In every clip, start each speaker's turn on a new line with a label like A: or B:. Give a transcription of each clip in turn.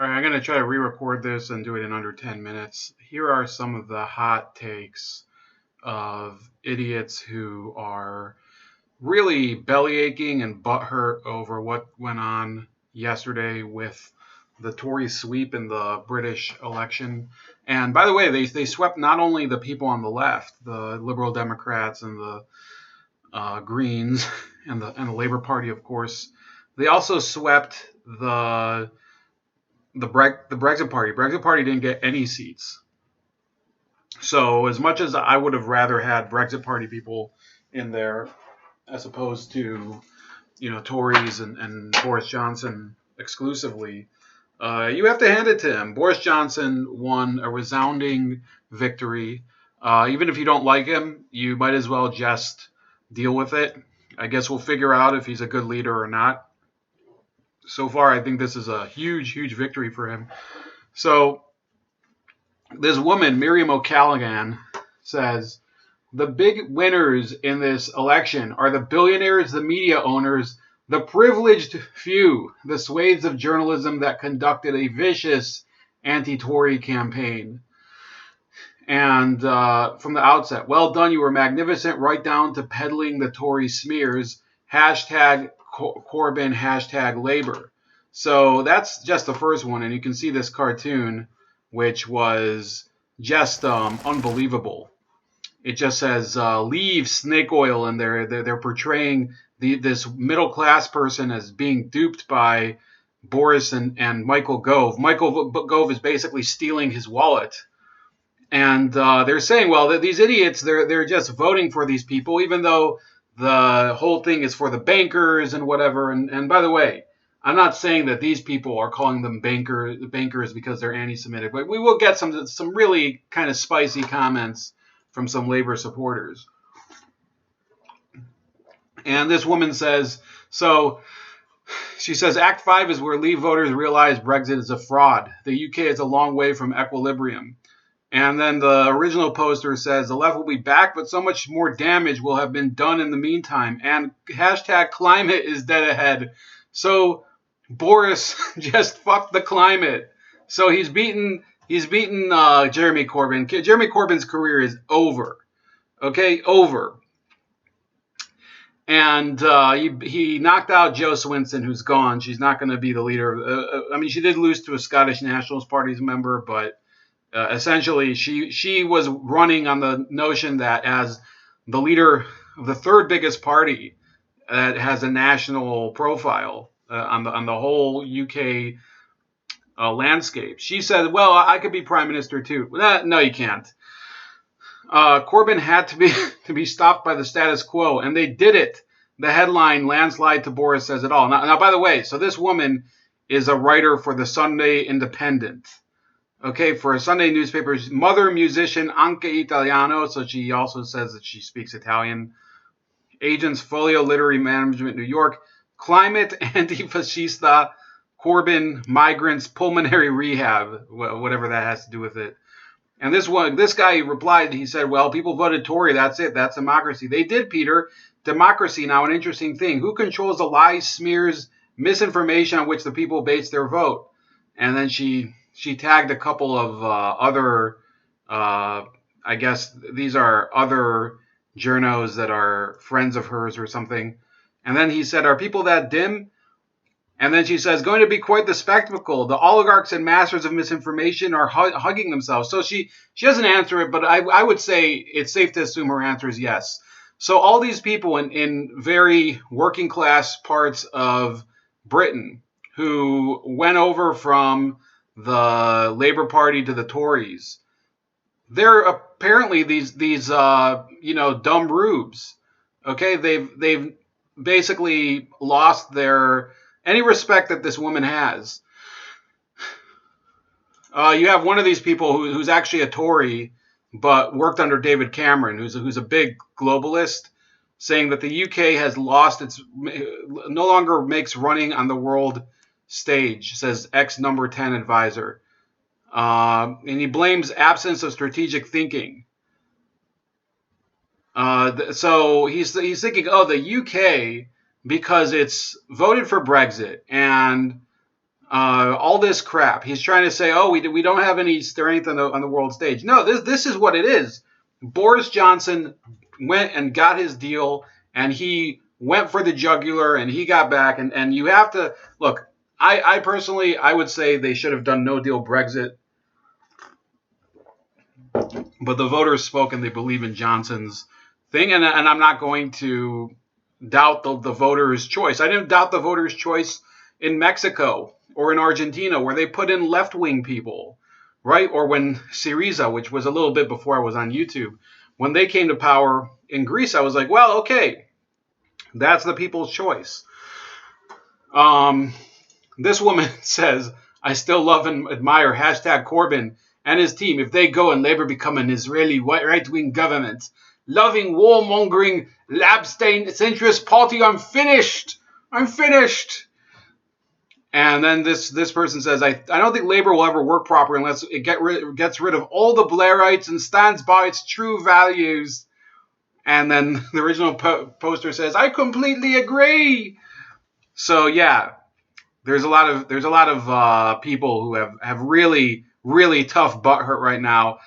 A: All right, I'm going to try to re-record this and do it in under 10 minutes. Here are some of the hot takes of idiots who are really belly aching and butthurt over what went on yesterday with the Tory sweep in the British election. And by the way, they swept not only the people on the left, the Liberal Democrats and the Greens and the Labour Party, of course. They also swept the Brexit Party. Brexit Party didn't get any seats. So as much as I would have rather had Brexit Party people in there as opposed to Tories and Boris Johnson exclusively, you have to hand it to him. Boris Johnson won a resounding victory. Even if you don't like him, you might as well just deal with it. I guess we'll figure out if he's a good leader or not. So far, I think this is a huge, huge victory for him. So this woman, Miriam O'Callaghan, says the big winners in this election are the billionaires, the media owners, the privileged few, the swathes of journalism that conducted a vicious anti-Tory campaign. And from the outset, well done, you were magnificent, right down to peddling the Tory smears, hashtag Corbyn, hashtag Labour. So that's just the first one, and you can see this cartoon, which was just unbelievable. It just says leave snake oil, and they're portraying this middle class person as being duped by Boris and Michael Gove. Michael Gove is basically stealing his wallet. And they're saying, well, these idiots, they're just voting for these people, even though the whole thing is for the bankers and whatever. And by the way, I'm not saying that these people are calling them bankers because they're anti-Semitic, but we will get some really kind of spicy comments from some Labour supporters. And this woman says, she says, Act 5 is where Leave voters realize Brexit is a fraud. The UK is a long way from equilibrium. And then the original poster says the left will be back, but so much more damage will have been done in the meantime. And hashtag climate is dead ahead. So Boris just fucked the climate. So he's beaten Jeremy Corbyn. Jeremy Corbyn's career is over. Okay, over. And he knocked out Jo Swinson, who's gone. She's not going to be the leader. She did lose to a Scottish Nationalist Party's member, but essentially, she was running on the notion that as the leader of the third biggest party that has a national profile on the whole UK landscape, she said, "Well, I could be prime minister too." No, you can't. Corbyn had to be stopped by the status quo, and they did it. The headline, "Landslide to Boris," says it all. Now, by the way, so this woman is a writer for the Sunday Independent. Okay, for a Sunday newspaper's mother musician Anche Italiano, so she also says that she speaks Italian. Agents Folio Literary Management, New York. Climate Antifascista, Corbyn, migrants, pulmonary rehab, whatever that has to do with it. And this guy replied, he said, well, people voted Tory, that's it, that's democracy. They did, Peter. Democracy, now an interesting thing. Who controls the lies, smears, misinformation on which the people base their vote? And then she tagged a couple of other, I guess these are other journos that are friends of hers or something. And then he said, are people that dim? And then she says, going to be quite the spectacle. The oligarchs and masters of misinformation are hugging themselves. So she doesn't answer it, but I would say it's safe to assume her answer is yes. So all these people in very working class parts of Britain who went over from the Labour Party to the Tories, they're apparently these dumb rubes. Okay, they've basically lost any respect that this woman has. You have one of these people who's actually a Tory, but worked under David Cameron, who's a big globalist, saying that the UK has lost no longer makes running on the world stage, says ex number 10 advisor. And he blames absence of strategic thinking. So he's thinking, the UK, because it's voted for Brexit and all this crap. He's trying to say, oh, we don't have any strength on the world stage. No, this is what it is. Boris Johnson went and got his deal, and he went for the jugular, and he got back. And you have to look. I personally, I would say they should have done no deal Brexit, but the voters spoke and they believe in Johnson's thing, and I'm not going to doubt the voters' choice. I didn't doubt the voters' choice in Mexico or in Argentina, where they put in left-wing people, right? Or when Syriza, which was a little bit before I was on YouTube, when they came to power in Greece, I was like, well, okay, that's the people's choice. This woman says, I still love and admire hashtag Corbyn and his team if they go and Labour become an Israeli right-wing government. Loving, warmongering, lab-stained centrist party, I'm finished. I'm finished. And then this person says, I don't think Labour will ever work properly unless it gets rid of all the Blairites and stands by its true values. And then the original poster says, I completely agree. So yeah, there's a lot of people who have really, really tough butt hurt right now.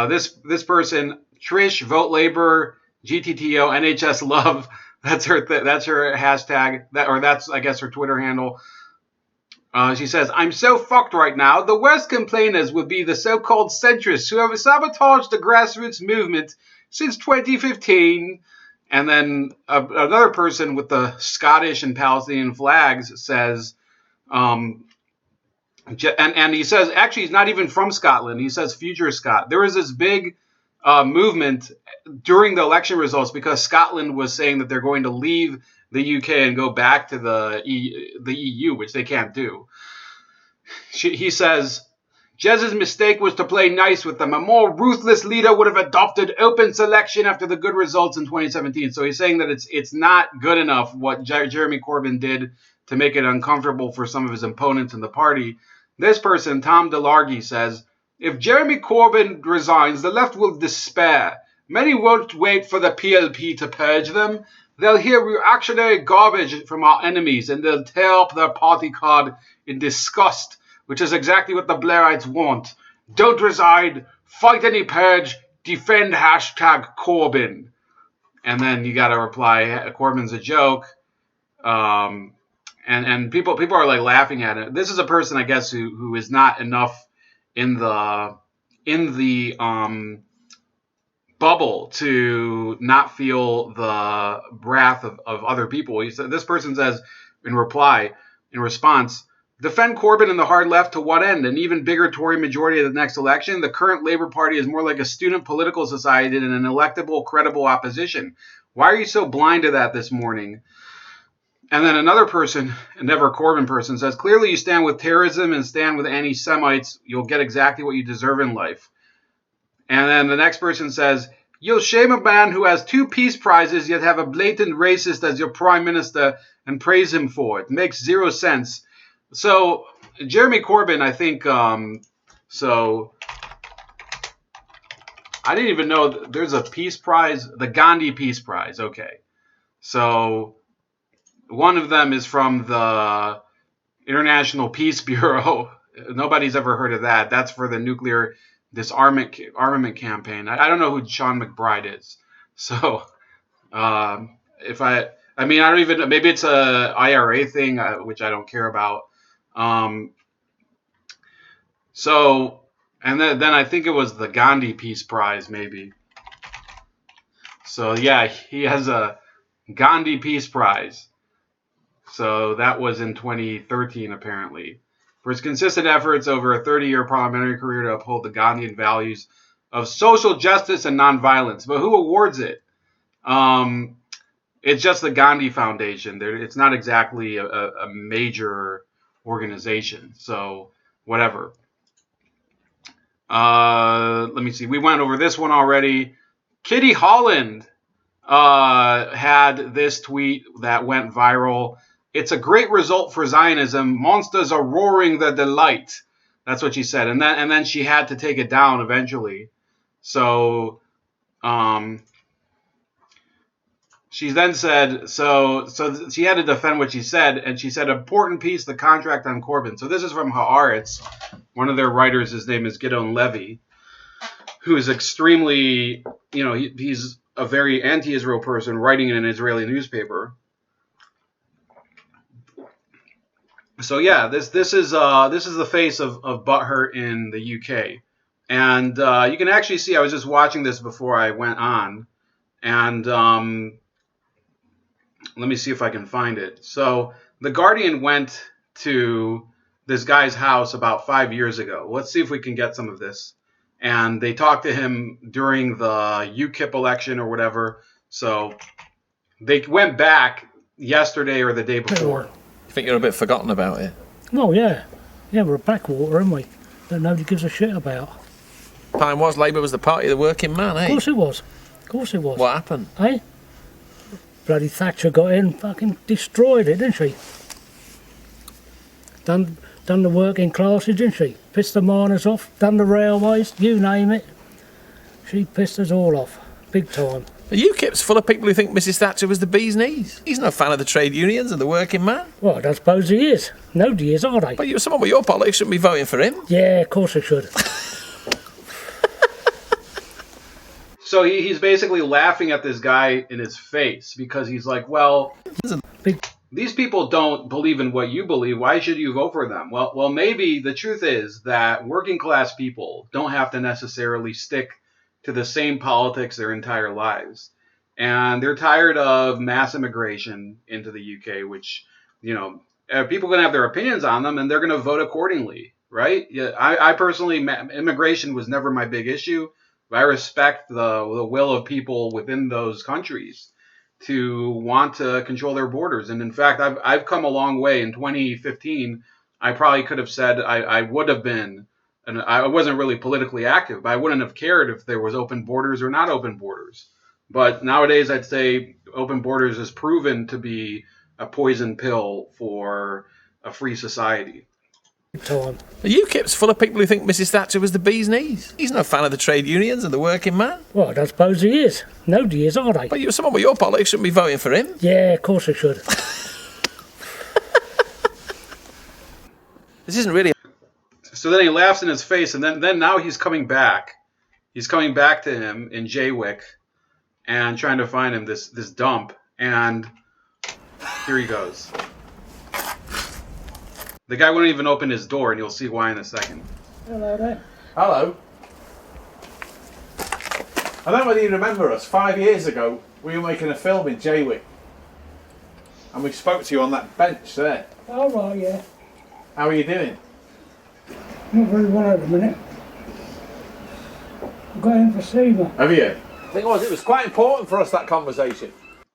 A: This person, Trish, vote Labour, GTTO, NHS love. That's her hashtag. That's I guess her Twitter handle. She says, I'm so fucked right now. The worst complainers would be the so-called centrists who have sabotaged the grassroots movement since 2015. And then another person with the Scottish and Palestinian flags says, and he says, actually, he's not even from Scotland. He says Future Scot. There was this big movement during the election results because Scotland was saying that they're going to leave the UK and go back to the EU, which they can't do. He says, Jez's mistake was to play nice with them. A more ruthless leader would have adopted open selection after the good results in 2017. So he's saying that it's not good enough what Jeremy Corbyn did to make it uncomfortable for some of his opponents in the party. This person, Tom DeLargy, says, if Jeremy Corbyn resigns, the left will despair. Many won't wait for the PLP to purge them. They'll hear reactionary garbage from our enemies, and they'll tear up their party card in disgust, which is exactly what the Blairites want. Don't resign, fight any purge, defend hashtag Corbyn. And then you got to reply, Corbyn's a joke. And people are like laughing at it. This is a person, I guess, who is not enough in the bubble to not feel the wrath of other people. He said, this person says in response, defend Corbyn and the hard left to what end? An even bigger Tory majority at the next election? The current Labour Party is more like a student political society than an electable, credible opposition. Why are you so blind to that this morning? And then another person, a Never Corbyn person, says, clearly you stand with terrorism and stand with anti-Semites. You'll get exactly what you deserve in life. And then the next person says, you'll shame a man who has 2 peace prizes yet have a blatant racist as your prime minister and praise him for it. Makes 0 sense. So Jeremy Corbyn, I think, so I didn't even know there's a peace prize, the Gandhi Peace Prize. Okay. So one of them is from the International Peace Bureau. Nobody's ever heard of that. That's for the nuclear disarmament campaign. I don't know who Sean McBride is. So I don't even, maybe it's a IRA thing, which I don't care about. So, and then I think it was the Gandhi Peace Prize, maybe. So yeah, he has a Gandhi Peace Prize. So that was in 2013, apparently, for his consistent efforts over a 30-year parliamentary career to uphold the Gandhian values of social justice and nonviolence. But who awards it? It's just the Gandhi Foundation. It's not exactly a major organization. So whatever. Let me see. We went over this one already. Kitty Holland had this tweet that went viral. It's a great result for Zionism. Monsters are roaring their delight. That's what she said. And then she had to take it down eventually. So she then said, so she had to defend what she said, and she said, important piece, the contract on Corbyn. So this is from Haaretz. One of their writers, his name is Gideon Levy, who is extremely, he's a very anti-Israel person writing in an Israeli newspaper. So yeah, this is the face of butthurt in the UK, and you can actually see. I was just watching this before I went on, and let me see if I can find it. So the Guardian went to this guy's house about 5 years ago. Let's see if we can get some of this. And they talked to him during the UKIP election or whatever. So they went back yesterday or the day before.
B: You think you're a bit forgotten about it?
C: Well, yeah. Yeah, we're a backwater, aren't we? That nobody gives a shit about.
B: Time was Labour was the party of the working man, eh?
C: Of course it was. Of course it was.
B: What happened?
C: Eh? Bloody Thatcher got in, fucking destroyed it, didn't she? Done the working classes, didn't she? Pissed the miners off, done the railways, you name it. She pissed us all off, big time.
B: The UKIP's full of people who think Mrs Thatcher was the bee's knees. He's no fan of the trade unions and the working man.
C: Well, I don't suppose he is. Nobody is, are they?
B: But someone with your politics shouldn't be voting for him.
C: Yeah, of course they should.
A: So he's basically laughing at this guy in his face because he's like, well, these people don't believe in what you believe. Why should you vote for them? Well, maybe the truth is that working class people don't have to necessarily stick to the same politics their entire lives. And they're tired of mass immigration into the UK, which, people are going to have their opinions on them and they're going to vote accordingly, right? Yeah, I personally, immigration was never my big issue. I respect the will of people within those countries to want to control their borders. And in fact, I've come a long way. In 2015, I probably could have said I would have been, and I wasn't really politically active, but I wouldn't have cared if there was open borders or not open borders. But nowadays, I'd say open borders is proven to be a poison pill for a free society.
C: Time.
B: The UKIP's full of people who think Mrs Thatcher was the bee's knees. He's no fan of the trade unions and the working man.
C: Well, I don't suppose he is. Nobody is, are they?
B: But someone with your politics shouldn't be voting for him.
C: Yeah, of course they should.
B: This isn't really...
A: So then he laughs in his face, and then now he's coming back. He's coming back to him in Jaywick and trying to find him this dump. And here he goes. The guy wouldn't even open his door, and you'll see why in a second.
C: Hello there.
D: Hello. I don't know whether you remember us. 5 years ago, we were making a film in Jaywick. And we spoke to you on that bench there.
C: All right, yeah.
D: How are you doing?
C: Not very well at the minute. I'm going for SEMA.
D: Have you? The thing was, it was quite important for us, that conversation.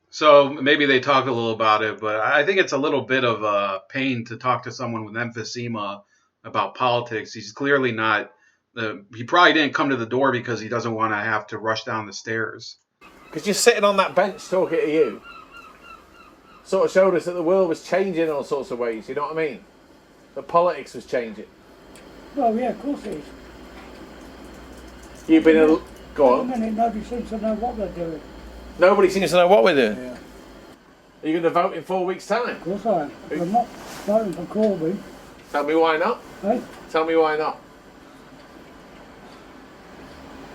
A: So maybe they talked a little about it, but I think it's a little bit of a pain to talk to someone with emphysema about politics. He's clearly not, he probably didn't come to the door because he doesn't want to have to rush down the stairs.
D: Because just sitting on that bench talking to you sort of showed us that the world was changing in all sorts of ways, you know what I mean? That politics was changing.
C: Well, yeah, of course it is.
D: You've been a... Go
C: At
D: on.
C: the minute, nobody seems to know what they're doing.
D: Nobody seems to know what we're doing.
C: Yeah.
D: Are you going to vote in 4 weeks' time?
C: Of course I am. I'm not voting for Corbyn.
D: Tell me why not.
C: Eh?
D: Tell me why not.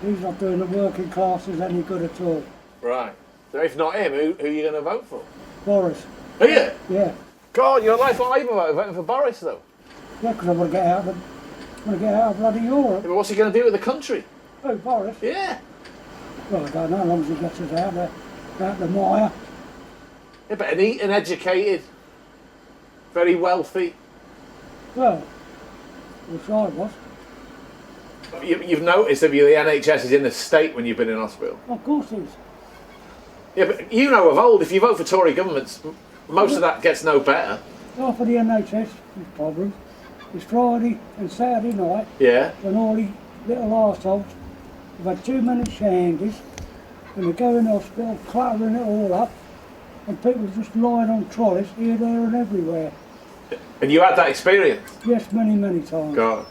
C: He's not doing the working classes any good at all.
D: Right. So if not him, who are you going to vote for?
C: Boris.
D: Are you?
C: Yeah.
D: God, you're a lifelong Labour voter voting for Boris, though.
C: Yeah, because I want to get out of bloody Europe.
D: But what's he going to do with the country?
C: Oh, Boris?
D: Yeah.
C: Well, I don't know, as long as he gets us out the mire.
D: Yeah, but neat and educated, very wealthy.
C: Well, wish I was.
D: You've noticed, have you, the NHS is in a state when you've been in hospital?
C: Of course he is.
D: Yeah, but you know of old, if you vote for Tory governments, most of that gets no better.
C: Half of the NHS is problems. It's Friday and Saturday night
D: Yeah.
C: when all these little arseholes have had too many shandies and they go in hospital cluttering it all up and people just lying on trolleys here, there and everywhere.
D: And you had that experience?
C: Yes, many, many times.
D: God.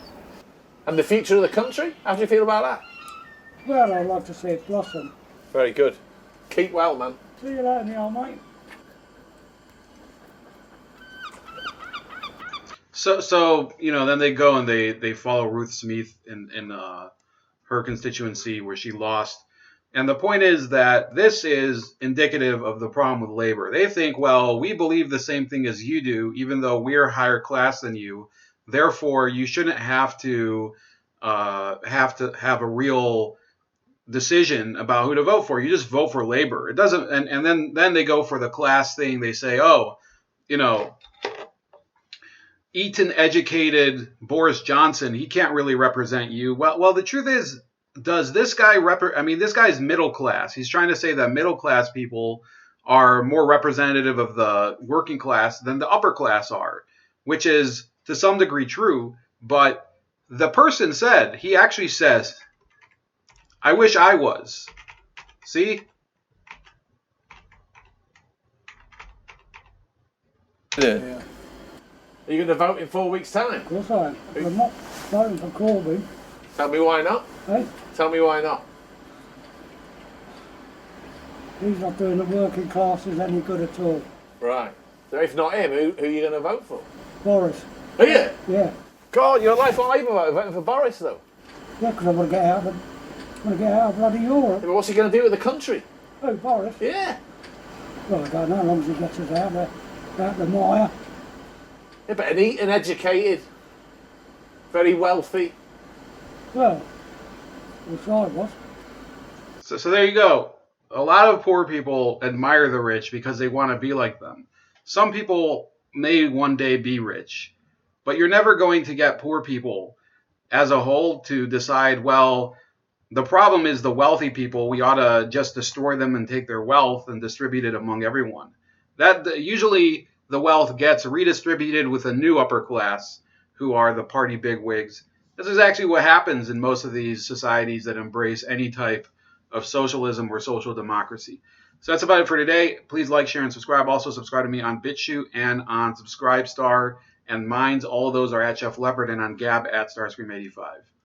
D: And the future of the country? How do you feel about that?
C: Well, I'd like to see it blossom.
D: Very good. Keep well, man.
C: See you later now, mate.
A: So then they go and they follow Ruth Smith in her constituency where she lost. And the point is that this is indicative of the problem with labor. They think, well, we believe the same thing as you do, even though we're higher class than you. Therefore, you shouldn't have to have a real decision about who to vote for. You just vote for labor. It doesn't. And then they go for the class thing. They say, oh, Eton educated Boris Johnson, he can't really represent you. Well, the truth is, does this guy this guy's middle class. He's trying to say that middle class people are more representative of the working class than the upper class are, which is to some degree true. But the person he actually says, I wish I was. See?
B: Yeah.
D: Are you going to vote in 4 weeks' time?
C: Of course I am. I'm not voting for Corbyn.
D: Tell me why not.
C: Eh?
D: Tell me why not.
C: He's not doing the working classes any good at all.
D: Right. So if not him, who are you going to vote for?
C: Boris.
D: Are you?
C: Yeah.
D: God, you're a lifelong Labour voter voting for Boris, though.
C: Yeah, because I want to get out of bloody Europe.
D: Yeah, but what's he going to do with the country?
C: Oh, Boris?
D: Yeah.
C: Well, I don't know, as long as he gets us out the mire.
D: Yeah, but an educated, very wealthy.
C: Well, wish I was.
A: So there you go. A lot of poor people admire the rich because they want to be like them. Some people may one day be rich, but you're never going to get poor people as a whole to decide, well, the problem is the wealthy people. We ought to just destroy them and take their wealth and distribute it among everyone. That usually the wealth gets redistributed with a new upper class who are the party bigwigs. This is actually what happens in most of these societies that embrace any type of socialism or social democracy. So that's about it for today. Please like, share, and subscribe. Also subscribe to me on BitChute and on Subscribestar and Minds. All of those are at Chef Leopard and on Gab at Starscream85.